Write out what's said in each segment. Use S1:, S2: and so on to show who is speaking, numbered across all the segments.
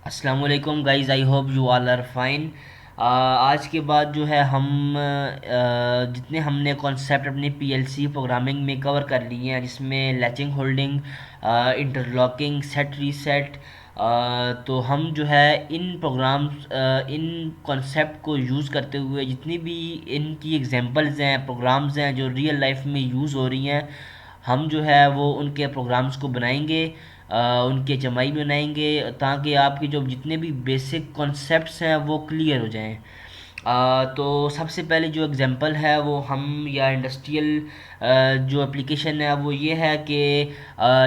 S1: अस्सलाम वालेकुम guys, I hope you all are fine. आज के बाद जो है हम जितने हमने कॉन्सेप्ट अपने पीएलसी प्रोग्रामिंग में कवर कर लिए हैं, जिसमें latching holding, interlocking, set reset, तो हम जो है इन प्रोग्राम्स इन कॉन्सेप्ट को यूज़ करते हुए जितनी भी इनकी एग्जांपल्स हैं, प्रोग्राम्स हैं जो रियल लाइफ में यूज़ हो रही हैं, हम जो है वो उनके प्रोग्राम्स को बनाएंगे, उनके चमाई बनाएंगे, ताकि आपके जो जितने भी बेसिक कॉन्सेप्ट्स हैं वो क्लियर हो जाएं। तो सबसे पहले जो एग्जांपल है वो हम या इंडस्ट्रियल जो एप्लीकेशन है वो ये है कि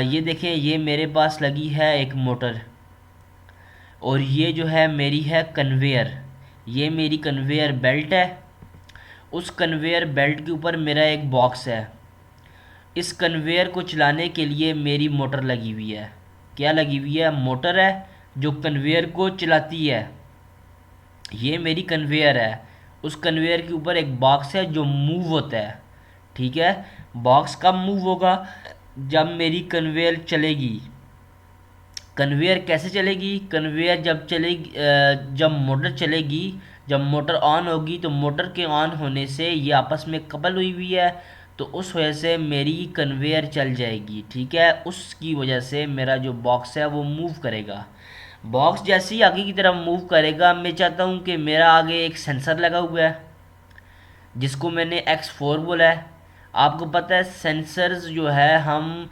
S1: ये देखें, ये मेरे पास लगी है एक मोटर, और ये जो है मेरी है कन्वेयर। ये मेरी कन्वेयर बेल्ट है। उस कन्वेयर बेल्ट के ऊपर मेरा एक बॉक्स है। इस कन्वेयर को चलाने के लिए मेरी मोटर लगी हुई है। क्या लगी हुई है? मोटर है जो कन्वेयर को चलाती है। ये मेरी कन्वेयर है। उस कन्वेयर के ऊपर एक बॉक्स है जो मूव होता है। ठीक है। बॉक्स कब मूव होगा? जब मेरी कन्वेयर चलेगी। कन्वेयर कैसे चलेगी? कन्वेयर जब चलेगी, जब मोटर चलेगी, जब मोटर ऑन होगी, तो मोटर के ऑन होने से ये आपस में कपल हुई हुई है, तो उस वजह से मेरी कन्वेयर चल जाएगी। ठीक है। उसकी वजह से मेरा जो बॉक्स है वो मूव करेगा। बॉक्स जैसे ही आगे की तरफ मूव करेगा, मैं चाहता हूँ कि मेरा आगे एक सेंसर लगा हुआ है जिसको मैंने X4 बोला है। आपको पता है सेंसर्स जो है हम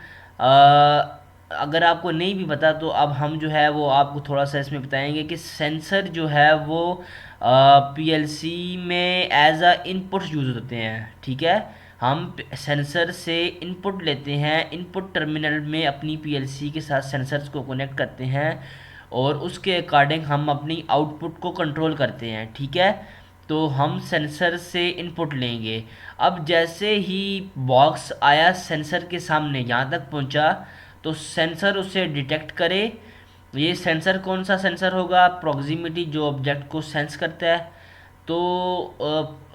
S1: अगर आपको नहीं भी पता तो अब हम जो है वो आपको थोड़ा सा इसमें बताएंगे कि सेंसर जो है वो पीएलसी में एज अ इनपुट यूज़ होते हैं। ठीक है। हम सेंसर से इनपुट लेते हैं, इनपुट टर्मिनल में अपनी पीएलसी के साथ सेंसर्स को कनेक्ट करते हैं, और उसके अकॉर्डिंग हम अपनी आउटपुट को कंट्रोल करते हैं। ठीक है। तो हम सेंसर से इनपुट लेंगे। अब जैसे ही बॉक्स आया सेंसर के सामने, यहाँ तक पहुँचा, तो सेंसर उसे डिटेक्ट करे। ये सेंसर कौन सा सेंसर होगा? प्रॉक्सिमिटी, जो ऑब्जेक्ट को सेंस करता है। तो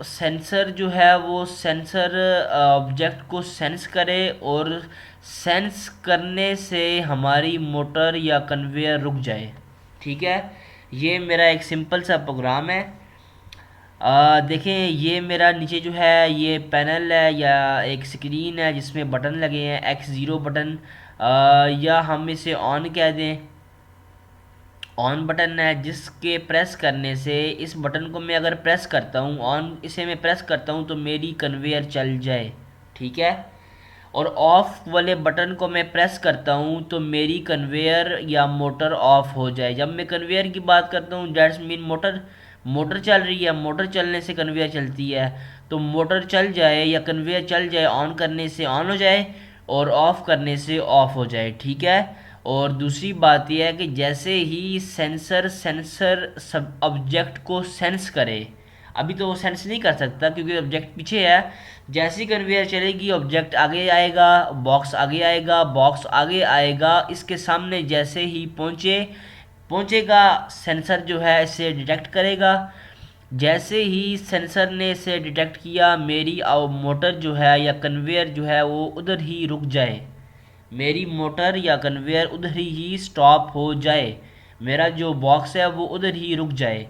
S1: सेंसर जो है वो सेंसर ऑब्जेक्ट को सेंस करे, और सेंस करने से हमारी मोटर या कन्वेयर रुक जाए। ठीक है। ये मेरा एक सिंपल सा प्रोग्राम है। देखें, ये मेरा नीचे जो है ये पैनल है या एक स्क्रीन है जिसमें बटन लगे हैं, X0 बटन, या हम इसे ऑन कह दें। ऑन बटन है जिसके प्रेस करने से, इस बटन को मैं अगर प्रेस करता हूँ, ऑन इसे मैं प्रेस करता हूँ तो मेरी कन्वेयर चल जाए। ठीक है। और ऑफ वाले बटन को मैं प्रेस करता हूँ तो मेरी कन्वेयर या मोटर ऑफ हो जाए। जब मैं कन्वेयर की बात करता हूँ, डेट्स मीन मोटर मोटर चल रही है, मोटर चलने से कन्वेयर चलती है। तो मोटर चल जाए या कन्वेयर चल जाए, ऑन करने से ऑन हो जाए और ऑफ करने से ऑफ हो जाए। ठीक है। और दूसरी बात यह है कि जैसे ही सेंसर सेंसर सब ऑब्जेक्ट को सेंस करे, अभी तो वो सेंस नहीं कर सकता क्योंकि ऑब्जेक्ट पीछे है। जैसी कन्वेयर चलेगी ऑब्जेक्ट आगे आएगा, बॉक्स आगे आएगा, बॉक्स आगे आएगा, इसके सामने जैसे ही पहुंचेगा, सेंसर जो है इसे डिटेक्ट करेगा। जैसे ही सेंसर ने इसे डिटेक्ट किया, मेरी मोटर जो है या कन्वेयर जो है वो उधर ही रुक जाए। मेरी मोटर या कन्वेयर उधर ही स्टॉप हो जाए। मेरा जो बॉक्स है वो उधर ही रुक जाए।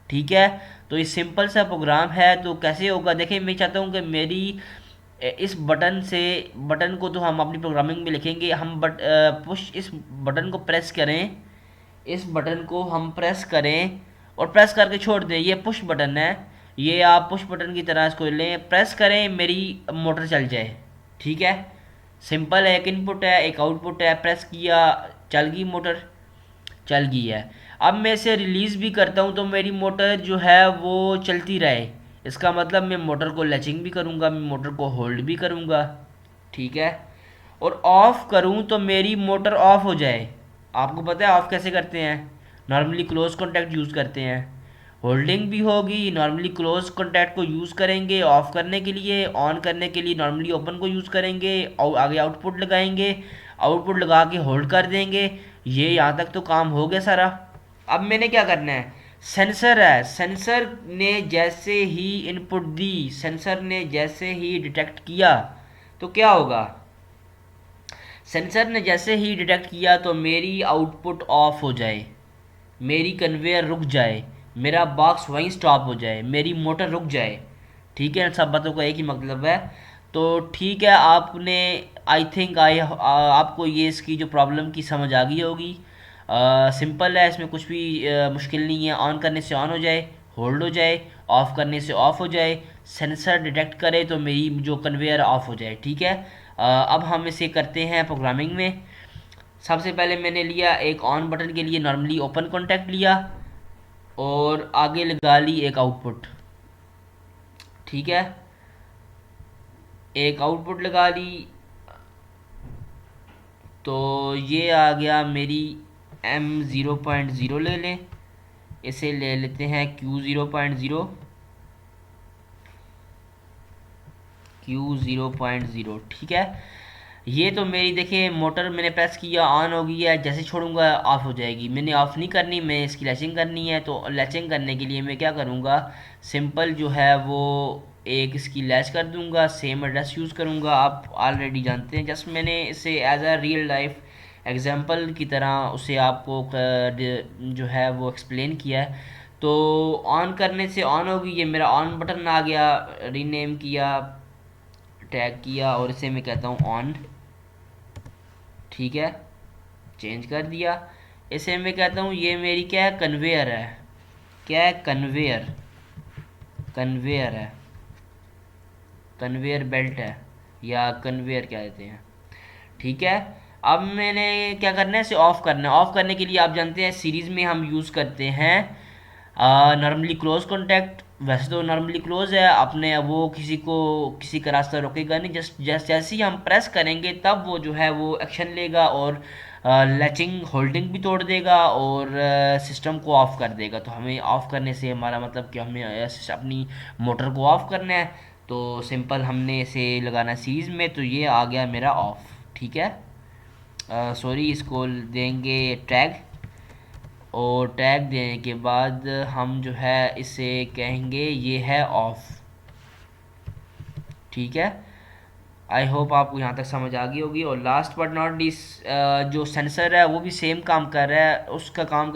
S1: ठीक है। तो ये सिंपल सा प्रोग्राम है। तो कैसे होगा देखें, मैं चाहता हूँ कि मेरी इस बटन से, बटन को तो हम अपनी प्रोग्रामिंग में लिखेंगे, हम पुश इस बटन को प्रेस करें, इस बटन को हम प्रेस करें और प्रेस करके छोड़ दें। ये पुश बटन है, ये आप पुश बटन की तरह इसको लें, प्रेस करें, मेरी मोटर चल जाए। ठीक है। सिंपल है, एक इनपुट है एक आउटपुट है, प्रेस किया, चल गई मोटर, चल गई है। अब मैं इसे रिलीज़ भी करता हूँ तो मेरी मोटर जो है वो चलती रहे। इसका मतलब मैं मोटर को लैचिंग भी करूँगा, मैं मोटर को होल्ड भी करूँगा। ठीक है। और ऑफ़ करूँ तो मेरी मोटर ऑफ़ हो जाए। आपको पता है ऑफ़ कैसे करते हैं? नॉर्मली क्लोज कॉन्टैक्ट यूज़ करते हैं। होल्डिंग भी होगी, नॉर्मली क्लोज कॉन्टैक्ट को यूज़ करेंगे ऑफ़ करने के लिए। ऑन करने के लिए नॉर्मली ओपन को यूज़ करेंगे और आगे आउटपुट लगाएंगे, आउटपुट लगा के होल्ड कर देंगे। ये यहाँ तक तो काम हो गया सारा। अब मैंने क्या करना है? सेंसर है, सेंसर ने जैसे ही इनपुट दी, सेंसर ने जैसे ही डिटेक्ट किया, तो क्या होगा? सेंसर ने जैसे ही डिटेक्ट किया तो मेरी आउटपुट ऑफ हो जाए। मेरी कन्वेयर रुक जाए, मेरा बॉक्स वहीं स्टॉप हो जाए, मेरी मोटर रुक जाए। ठीक है, सब बातों का एक ही मतलब है। तो ठीक है, आपने आई थिंक आपको ये इसकी जो प्रॉब्लम की समझ आ गई होगी। सिंपल है, इसमें कुछ भी मुश्किल नहीं है। ऑन करने से ऑन हो जाए, होल्ड हो जाए, ऑफ करने से ऑफ हो जाए, सेंसर डिटेक्ट करे तो मेरी जो कन्वेयर ऑफ हो जाए। ठीक है। अब हम इसे करते हैं प्रोग्रामिंग में। सबसे पहले मैंने लिया एक ऑन बटन के लिए नॉर्मली ओपन कॉन्टैक्ट लिया, और आगे लगा ली एक आउटपुट। ठीक है, एक आउटपुट लगा ली। तो ये आ गया मेरी M0.0। ले लें, इसे ले लेते हैं Q0.0। Q0.0, ठीक है। ये तो मेरी देखिए मोटर मैंने प्रेस किया, ऑन हो गई है, जैसे छोड़ूंगा ऑफ हो जाएगी। मैंने ऑफ नहीं करनी, मैं इसकी लैचिंग करनी है। तो लैचिंग करने के लिए मैं क्या करूँगा, सिंपल जो है वो एक इसकी लैच कर दूंगा, सेम एड्रेस यूज़ करूँगा। आप ऑलरेडी जानते हैं, जस्ट मैंने इसे as a real life example की तरह उसे आपको जो है वो एक्सप्लेन किया है। तो ऑन करने से ऑन होगी, ये मेरा ऑन बटन आ गया, रीनेम किया, टैग किया, और इसे मैं कहता हूँ ऑन। ठीक है, चेंज कर दिया। इसे मैं कहता हूँ ये मेरी क्या है, कन्वेयर है। क्या है, कन्वेयर। कन्वेयर है, कन्वेयर बेल्ट है, या कन्वेयर क्या कहते हैं। ठीक है। अब मैंने क्या करना है, इसे ऑफ करना है। ऑफ करने के लिए आप जानते हैं सीरीज़ में हम यूज़ करते हैं नॉर्मली क्लोज कॉन्टैक्ट। वैसे तो नॉर्मली क्लोज है, अपने वो किसी को किसी का रास्ता रोकेगा नहीं। जस्ट जस्ट जैसे ही हम प्रेस करेंगे तब वो जो है वो एक्शन लेगा, और लैचिंग होल्डिंग भी तोड़ देगा, और सिस्टम को ऑफ कर देगा। तो हमें ऑफ करने से हमारा मतलब कि हमें अपनी मोटर को ऑफ करना है। तो सिंपल हमने इसे लगाना है सीरीज़ में, तो ये आ गया मेरा ऑफ। ठीक है, सॉरी, इसको देंगे टैग, और टैग देने के बाद हम जो है इसे कहेंगे ये है ऑफ। ठीक है, आई होप आपको यहाँ तक समझ आ गई होगी। और लास्ट बट नॉट लीस्ट, जो सेंसर है वो भी सेम काम कर रहा है। उसका काम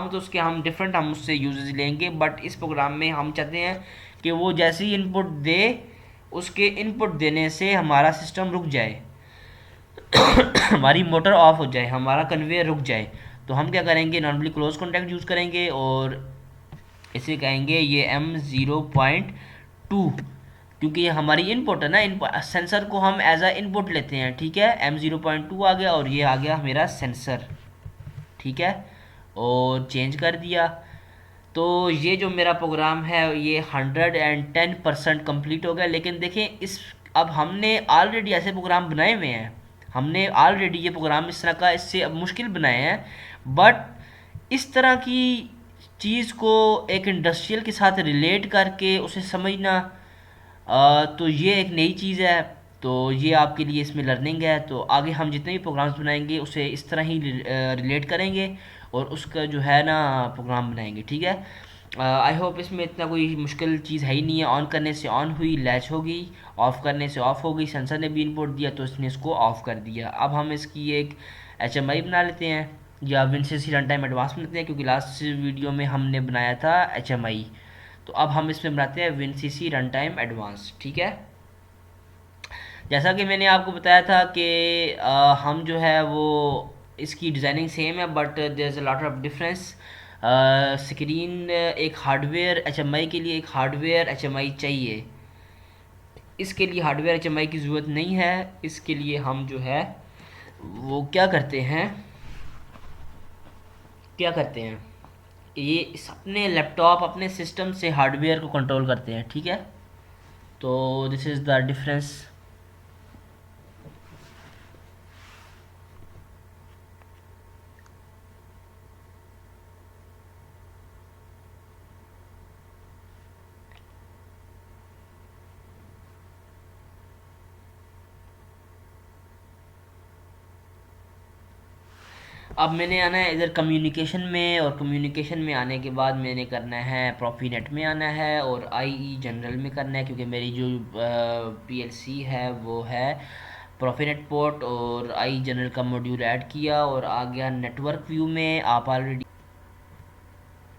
S1: तो उसके हम डिफरेंट हम उससे यूजेस लेंगे, बट इस प्रोग्राम में हम चाहते हैं कि वो जैसे ही इनपुट दे, उसके इनपुट देने से हमारा सिस्टम रुक जाए, हमारी मोटर ऑफ हो जाए, हमारा कन्वेयर रुक जाए। तो हम क्या करेंगे, नॉर्मली क्लोज कॉन्टैक्ट यूज़ करेंगे, और इसे कहेंगे ये M0.2, क्योंकि ये हमारी इनपुट है ना। सेंसर को हम एज अ इनपुट लेते हैं। ठीक है, M0.2 आ गया, और ये आ गया मेरा सेंसर। ठीक है, और चेंज कर दिया। तो ये जो मेरा प्रोग्राम है ये 110% कंप्लीट हो गया। लेकिन देखें, इस अब हमने ऑलरेडी ऐसे प्रोग्राम बनाए हुए हैं, हमने ऑलरेडी ये प्रोग्राम इस तरह का इससे अब मुश्किल बनाए हैं। बट इस तरह की चीज़ को एक इंडस्ट्रियल के साथ रिलेट करके उसे समझना, तो ये एक नई चीज़ है। तो ये आपके लिए इसमें लर्निंग है। तो आगे हम जितने भी प्रोग्राम्स बनाएंगे उसे इस तरह ही रिलेट करेंगे, और उसका जो है ना प्रोग्राम बनाएंगे। ठीक है, आई होप इसमें इतना कोई मुश्किल चीज़ है ही नहीं है। ऑन करने से ऑन हुई, लैच हो गई, ऑफ़ करने से ऑफ़ हो गई, सेंसर ने भी इनपुट दिया तो इसने इसको ऑफ़ कर दिया। अब हम इसकी एक HMI बना लेते हैं, या विनसीसी रन टाइम एडवांस बनाते हैं, क्योंकि लास्ट वीडियो में हमने बनाया था HMI। तो अब हम इसमें बनाते हैं विनसीसी रन टाइम एडवांस। ठीक है, जैसा कि मैंने आपको बताया था कि हम जो है वो इसकी डिज़ाइनिंग सेम है, but there is a lot of difference. Screen एक हार्डवेयर HMI के लिए एक हार्डवेयर HMI चाहिए, इसके लिए हार्डवेयर HMI की ज़रूरत नहीं है। इसके लिए हम जो है वो क्या करते हैं, ये अपने लैपटॉप अपने सिस्टम से हार्डवेयर को कंट्रोल करते हैं। ठीक है, तो दिस इज़ द डिफरेंस। अब मैंने आना है इधर कम्युनिकेशन में, और कम्युनिकेशन में आने के बाद मैंने करना है प्रॉफीनेट में आना है, और IE जनरल में करना है, क्योंकि मेरी जो PLC है वो है प्रॉफीनेट पोर्ट। और IE जनरल का मॉड्यूल ऐड किया, और आ गया नेटवर्क व्यू में। आप ऑलरेडी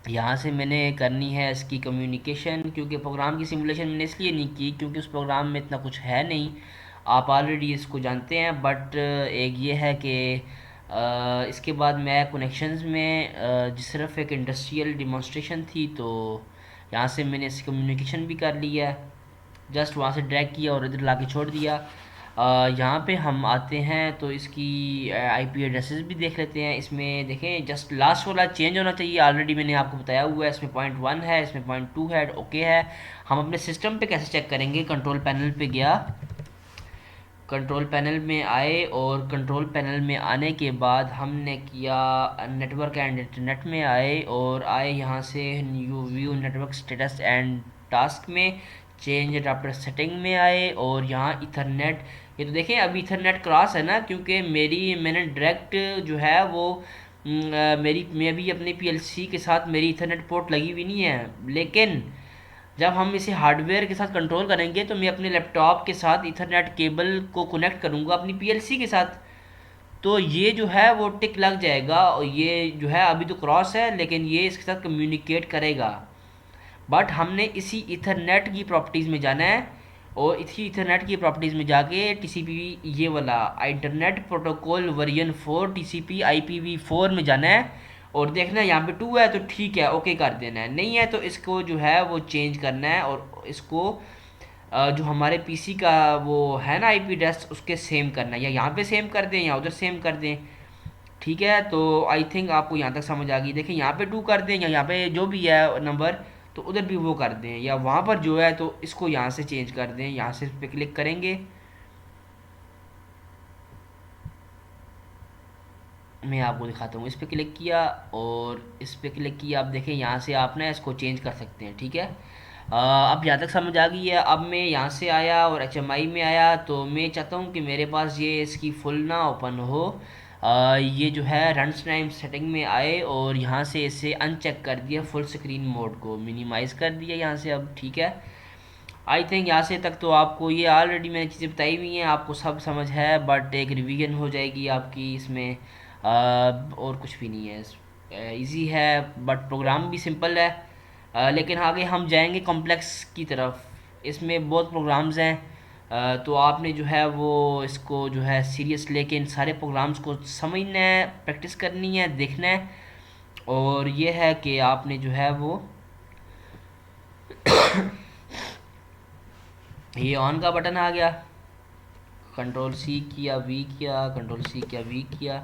S1: यहाँ से मैंने करनी है इसकी कम्युनिकेशन, क्योंकि प्रोग्राम की सिमुलेशन मैंने इसलिए नहीं की क्योंकि उस प्रोग्राम में इतना कुछ है नहीं, आप ऑलरेडी इसको जानते हैं। बट एक ये है कि इसके बाद मैं कनेक्शंस में सिर्फ एक इंडस्ट्रियल डिमॉन्स्ट्रेशन थी, तो यहाँ से मैंने इसकी कम्युनिकेशन भी कर ली है। जस्ट वहाँ से ड्रैग किया और इधर ला के छोड़ दिया। यहाँ पे हम आते हैं तो इसकी आईपी एड्रेसेस भी देख लेते हैं। इसमें देखें जस्ट लास्ट वाला चेंज होना चाहिए, ऑलरेडी मैंने आपको बताया हुआ है। इसमें .1 है, इसमें .2 है, ओके है। हम अपने सिस्टम पे कैसे चेक करेंगे? कंट्रोल पैनल पे गया, कंट्रोल पैनल में आए और कंट्रोल पैनल में आने के बाद हमने किया नेटवर्क एंड इंटरनेट में आए और आए यहाँ से new view network status and task में, चेंज अडाप्टर सेटिंग में आए और यहाँ इथरनेट। ये तो देखें अभी इथरनेट क्रॉस है ना, क्योंकि मैंने डायरेक्ट जो है वो मैं भी अपने पीएलसी के साथ मेरी इथरनेट पोर्ट लगी हुई नहीं है, लेकिन जब हम इसे हार्डवेयर के साथ कंट्रोल करेंगे तो मैं अपने लैपटॉप के साथ इथरनेट केबल को कनेक्ट करूँगा अपनी पीएलसी के साथ, तो ये जो है वो टिक लग जाएगा। और ये जो है अभी तो क्रॉस है, लेकिन ये इसके साथ कम्युनिकेट करेगा। बट हमने इसी इथरनेट की प्रॉपर्टीज़ में जाना है और इसी इथरनेट की प्रॉपर्टीज़ में जाके टीसीपी ये वाला internet protocol version 4 TCP IPv4 में जाना है और देखना है यहाँ पे 2 है तो ठीक है, ओके कर देना है। नहीं है तो इसको जो है वो चेंज करना है और इसको जो हमारे पीसी का वो है ना आईपी एड्रेस उसके सेम करना है, या यहाँ पे सेम कर दें या उधर सेम कर दें। ठीक है, तो आई थिंक आपको यहाँ तक समझ आ गई। देखिए यहाँ पे 2 कर दें या यहाँ पे जो भी है नंबर तो उधर भी वो कर दें, या वहाँ पर जो है तो इसको यहाँ से चेंज कर दें। यहाँ से इस पर क्लिक करेंगे, मैं आपको दिखाता हूँ। इस पर क्लिक किया और इस पर क्लिक किया, अब देखें यहाँ से आप ना इसको चेंज कर सकते हैं। ठीक है, अब यहाँ तक समझ आ गई है। अब मैं यहाँ से आया और HMI में आया, तो मैं चाहता हूँ कि मेरे पास ये इसकी फुल ना ओपन हो। ये जो है रन टाइम सेटिंग में आए और यहाँ से इसे अनचेक कर दिया, फुल स्क्रीन मोड को मिनिमाइज़ कर दिया यहाँ से। अब ठीक है, आई थिंक यहाँ से तक तो आपको ये ऑलरेडी मैंने चीज़ें बताई हुई हैं, आपको सब समझ है। बट एक रिवीजन हो जाएगी आपकी इसमें, और कुछ भी नहीं है, इजी है। बट प्रोग्राम भी सिंपल है, लेकिन आगे हम जाएंगे कॉम्प्लेक्स की तरफ। इसमें बहुत प्रोग्राम्स हैं, तो आपने जो है वो इसको जो है सीरियस लेके इन सारे प्रोग्राम्स को समझना है, प्रैक्टिस करनी है, देखना है। और ये है कि आपने जो है वो ये ऑन का बटन आ गया, कंट्रोल C किया, V किया, कंट्रोल C किया, V किया।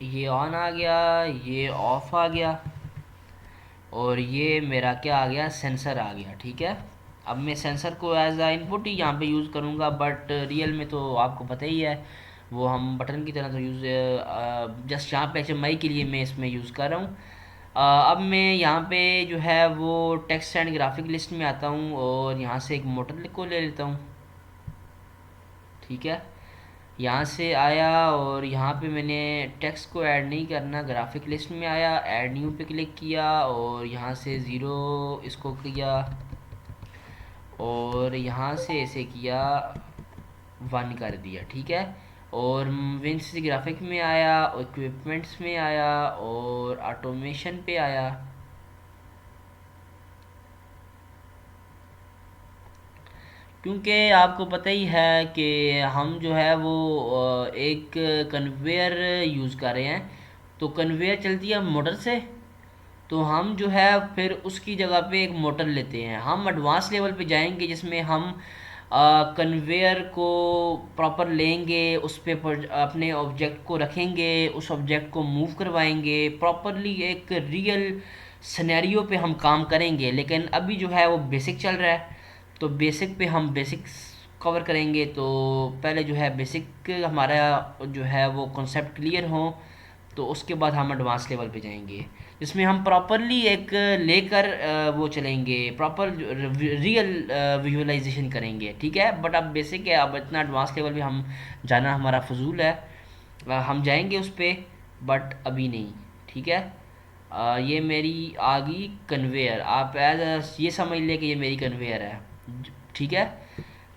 S1: ये ऑन आ गया, ये ऑफ आ गया और ये मेरा क्या आ गया, सेंसर आ गया। ठीक है, अब मैं सेंसर को एज आ इनपुट ही यहाँ पे यूज़ करूँगा, बट रियल में तो आपको पता ही है वो हम बटन की तरह तो यूज़, जस्ट यहाँ पे HMI के लिए मैं इसमें यूज़ कर रहा हूँ। अब मैं यहाँ पे जो है वो टेक्स्ट एंड ग्राफिक लिस्ट में आता हूँ और यहाँ से एक मोटर को ले लेता हूँ। ठीक है, यहाँ से आया और यहाँ पे मैंने टेक्स्ट को ऐड नहीं करना, ग्राफिक लिस्ट में आया, ऐड न्यू पे क्लिक किया और यहाँ से ज़ीरो इसको किया और यहाँ से इसे किया 1 कर दिया। ठीक है, और विंस ग्राफिक में आया, इक्विपमेंट्स में आया और ऑटोमेशन पे आया। क्योंकि आपको पता ही है कि हम जो है वो एक कन्वेयर यूज़ कर रहे हैं, तो कन्वेयर चलती है मोटर से, तो हम जो है फिर उसकी जगह पे एक मोटर लेते हैं। हम एडवांस लेवल पे जाएंगे जिसमें हम कन्वेयर को प्रॉपर लेंगे, उस पे अपने ऑब्जेक्ट को रखेंगे, उस ऑब्जेक्ट को मूव करवाएंगे प्रॉपरली, एक रियल सिनेरियो पे हम काम करेंगे। लेकिन अभी जो है वो बेसिक चल रहा है, तो बेसिक पे हम बेसिक्स कवर करेंगे। तो पहले जो है बेसिक हमारा जो है वो कॉन्सेप्ट क्लियर हो, तो उसके बाद हम एडवांस लेवल पे जाएंगे जिसमें हम प्रॉपरली एक लेकर वो चलेंगे, प्रॉपर रियल विजुअलाइजेशन करेंगे। ठीक है, बट अब बेसिक है, अब इतना एडवांस लेवल पे हम जाना हमारा फजूल है। हम जाएंगे उस पर, बट अभी नहीं। ठीक है, ये मेरी आ गई कन्वेयर, आप एज ये समझ लें कि ये मेरी कन्वेयर है। ठीक है।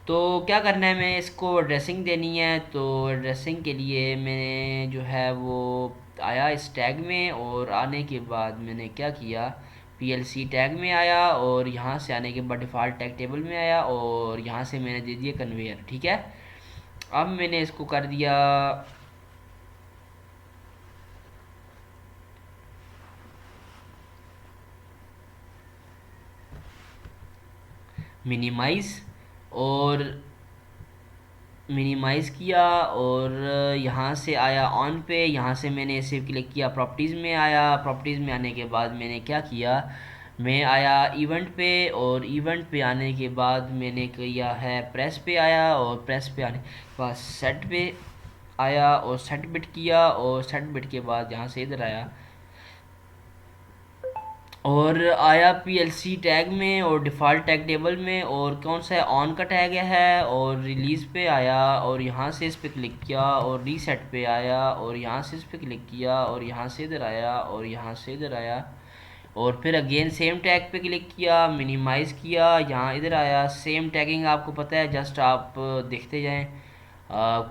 S1: तो क्या करना है, मैं इसको ड्रेसिंग देनी है। तो ड्रेसिंग के लिए मैंने जो है वो आया इस टैग में, और आने के बाद मैंने क्या किया, पीएलसी टैग में आया, और यहाँ से आने के बाद डिफ़ॉल्ट टैग टेबल में आया, और यहाँ से मैंने दे दिया कन्वेयर। ठीक है। अब मैंने इसको कर दिया मिनिमाइज़, और मिनिमाइज़ किया, और यहाँ से आया ऑन पे, यहाँ से मैंने इसे क्लिक किया, प्रॉपर्टीज़ में आया। प्रॉपर्टीज़ में आने के बाद मैंने क्या किया, मैं आया इवेंट पे, और इवेंट पे आने के बाद मैंने किया है प्रेस पे आया, और प्रेस पे आने के बाद सेट पे आया, और सेट बिट किया, और सेट बिट के बाद यहाँ से इधर आया, और आया पीएलसी टैग में और डिफ़ॉल्ट टैग टेबल में, और कौन सा है, ऑन का टैग है, और रिलीज़ पे आया, और यहाँ से इस पे क्लिक किया, और रीसेट पे आया, और यहाँ से इस पे क्लिक किया, और यहाँ से इधर आया, और यहाँ से इधर आया, और फिर अगेन सेम टैग पे क्लिक किया, मिनिमाइज़ किया, यहाँ इधर आया। सेम टैगिंग आपको पता है, जस्ट आप देखते जाएं।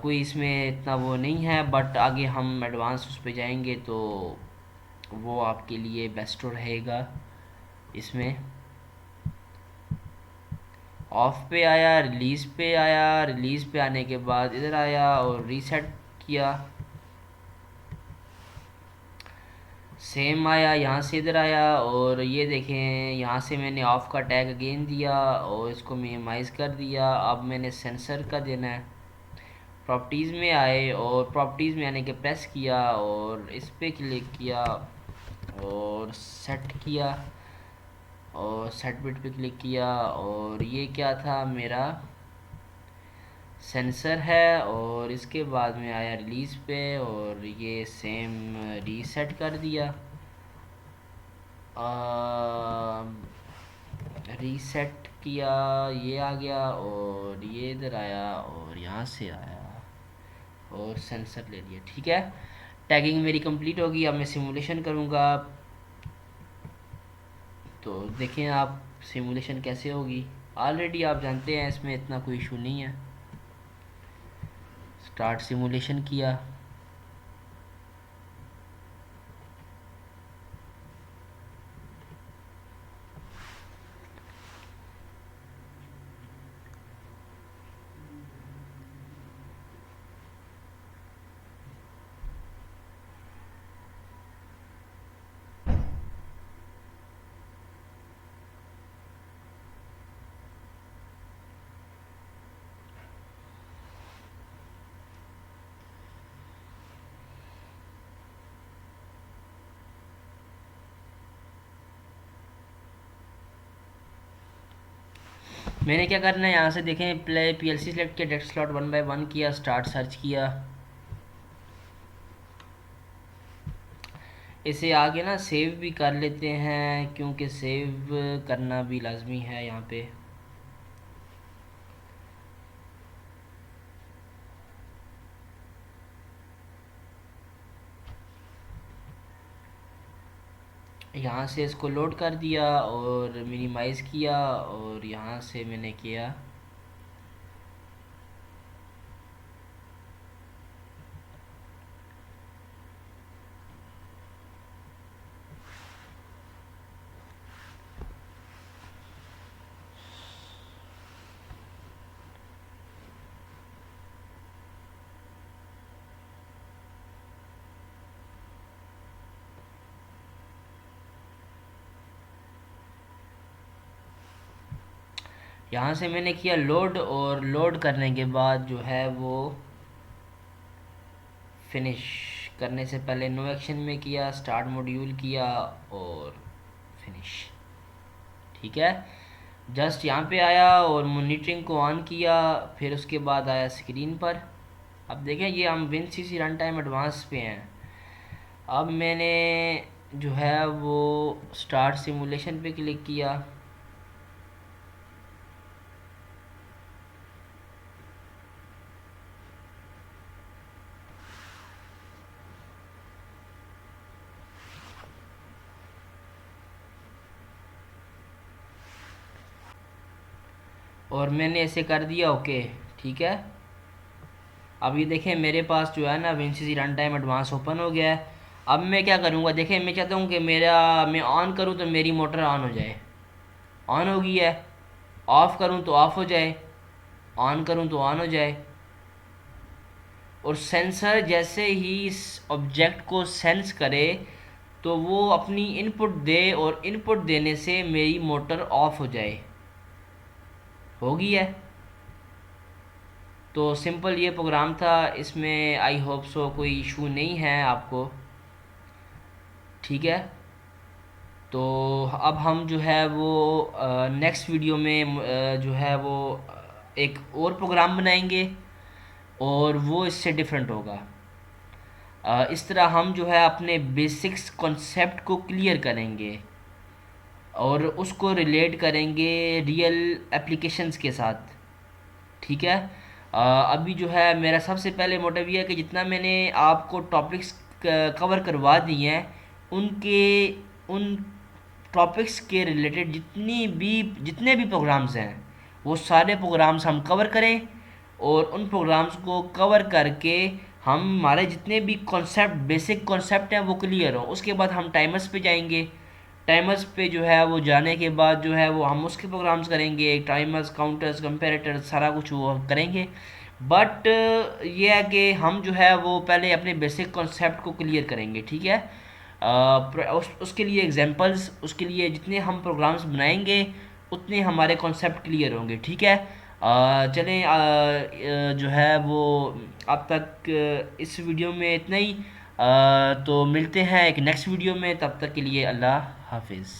S1: कोई इसमें इतना वो नहीं है, बट आगे हम एडवांस उस पे जाएंगे तो वो आपके लिए बेस्ट रहेगा। इसमें ऑफ पे आया, रिलीज़ पे आया, रिलीज़ पे आने के बाद इधर आया और रीसेट किया, सेम आया, यहाँ से इधर आया, और ये देखें यहाँ से मैंने ऑफ का टैग अगेन दिया, और इसको मिनिमाइज़ कर दिया। अब मैंने सेंसर का देना है। प्रॉपर्टीज़ में आए, और प्रॉपर्टीज़ में आने के प्रेस किया, और इस पर क्लिक किया, और सेट किया, और सेट बिट पे क्लिक किया, और ये क्या था, मेरा सेंसर है। और इसके बाद में आया रिलीज़ पे, और ये सेम रीसेट कर दिया, रीसेट किया, ये आ गया, और ये इधर आया, और यहाँ से आया, और सेंसर ले लिया। ठीक है, टैगिंग मेरी कंप्लीट होगी। अब मैं सिमुलेशन करूँगा, तो देखें आप सिमुलेशन कैसे होगी। ऑलरेडी आप जानते हैं इसमें इतना कोई इशू नहीं है। स्टार्ट सिमुलेशन किया, मैंने क्या करना है, यहाँ से देखें, प्ले पीएलसी सेलेक्ट किया, डेस्क स्लॉट 1 बाय 1 किया, स्टार्ट सर्च किया। इसे आगे ना सेव भी कर लेते हैं, क्योंकि सेव करना भी लाजमी है यहाँ पे। यहाँ से इसको लोड कर दिया, और मिनिमाइज़ किया, और यहाँ से मैंने किया, यहाँ से मैंने किया लोड, और लोड करने के बाद जो है वो फिनिश करने से पहले नो एक्शन में किया, स्टार्ट मॉड्यूल किया, और फिनिश। ठीक है, जस्ट यहाँ पे आया और मॉनिटरिंग को ऑन किया, फिर उसके बाद आया स्क्रीन पर। अब देखें, ये हम WinCC रन टाइम एडवांस पे हैं। अब मैंने जो है वो स्टार्ट सिमुलेशन पे क्लिक किया, और मैंने ऐसे कर दिया ओके। ठीक है, अब ये देखें मेरे पास जो है ना विंसीसी रन टाइम एडवांस ओपन हो गया है। अब मैं क्या करूँगा, देखें मैं चाहता हूँ कि मेरा मैं ऑन करूँ तो मेरी मोटर ऑन हो जाए, ऑन हो गई है। ऑफ़ करूँ तो ऑफ़ हो जाए, ऑन करूँ तो ऑन हो जाए। और सेंसर जैसे ही इस ऑब्जेक्ट को सेंस करे तो वो अपनी इनपुट दे, और इनपुट देने से मेरी मोटर ऑफ हो जाए। हो गई है। तो सिंपल ये प्रोग्राम था, इसमें आई होप सो कोई इशू नहीं है आपको। ठीक है, तो अब हम जो है वो नेक्स्ट वीडियो में जो है वो एक और प्रोग्राम बनाएंगे, और वो इससे डिफरेंट होगा। इस तरह हम जो है अपने बेसिक्स कॉन्सेप्ट को क्लियर करेंगे और उसको रिलेट करेंगे रियल एप्लीकेशंस के साथ। ठीक है, अभी जो है मेरा सबसे पहले मोटिव ये है कि जितना मैंने आपको टॉपिक्स कवर करवा दिए हैं, उनके उन टॉपिक्स के रिलेटेड जितने भी प्रोग्राम्स हैं वो सारे प्रोग्राम्स हम कवर करें, और उन प्रोग्राम्स को कवर करके हम हमारे जितने भी कॉन्सेप्ट बेसिक कॉन्सेप्ट हैं वो क्लियर हो। उसके बाद हम टाइमर्स पे जाएंगे। टाइमर्स पे जो है वो जाने के बाद जो है वो हम उसके प्रोग्राम्स करेंगे, टाइमर्स, काउंटर्स, कंपेरेटर्स, सारा कुछ वो हम करेंगे। बट ये है कि हम जो है वो पहले अपने बेसिक कॉन्सेप्ट को क्लियर करेंगे। ठीक है, उसके लिए एग्जांपल्स, उसके लिए जितने हम प्रोग्राम्स बनाएंगे उतने हमारे कॉन्सेप्ट क्लियर होंगे। ठीक है, चलें, जो है वो अब तक इस वीडियो में इतना ही। तो मिलते हैं एक नेक्स्ट वीडियो में, तब तक के लिए अल्लाह हाफिज़।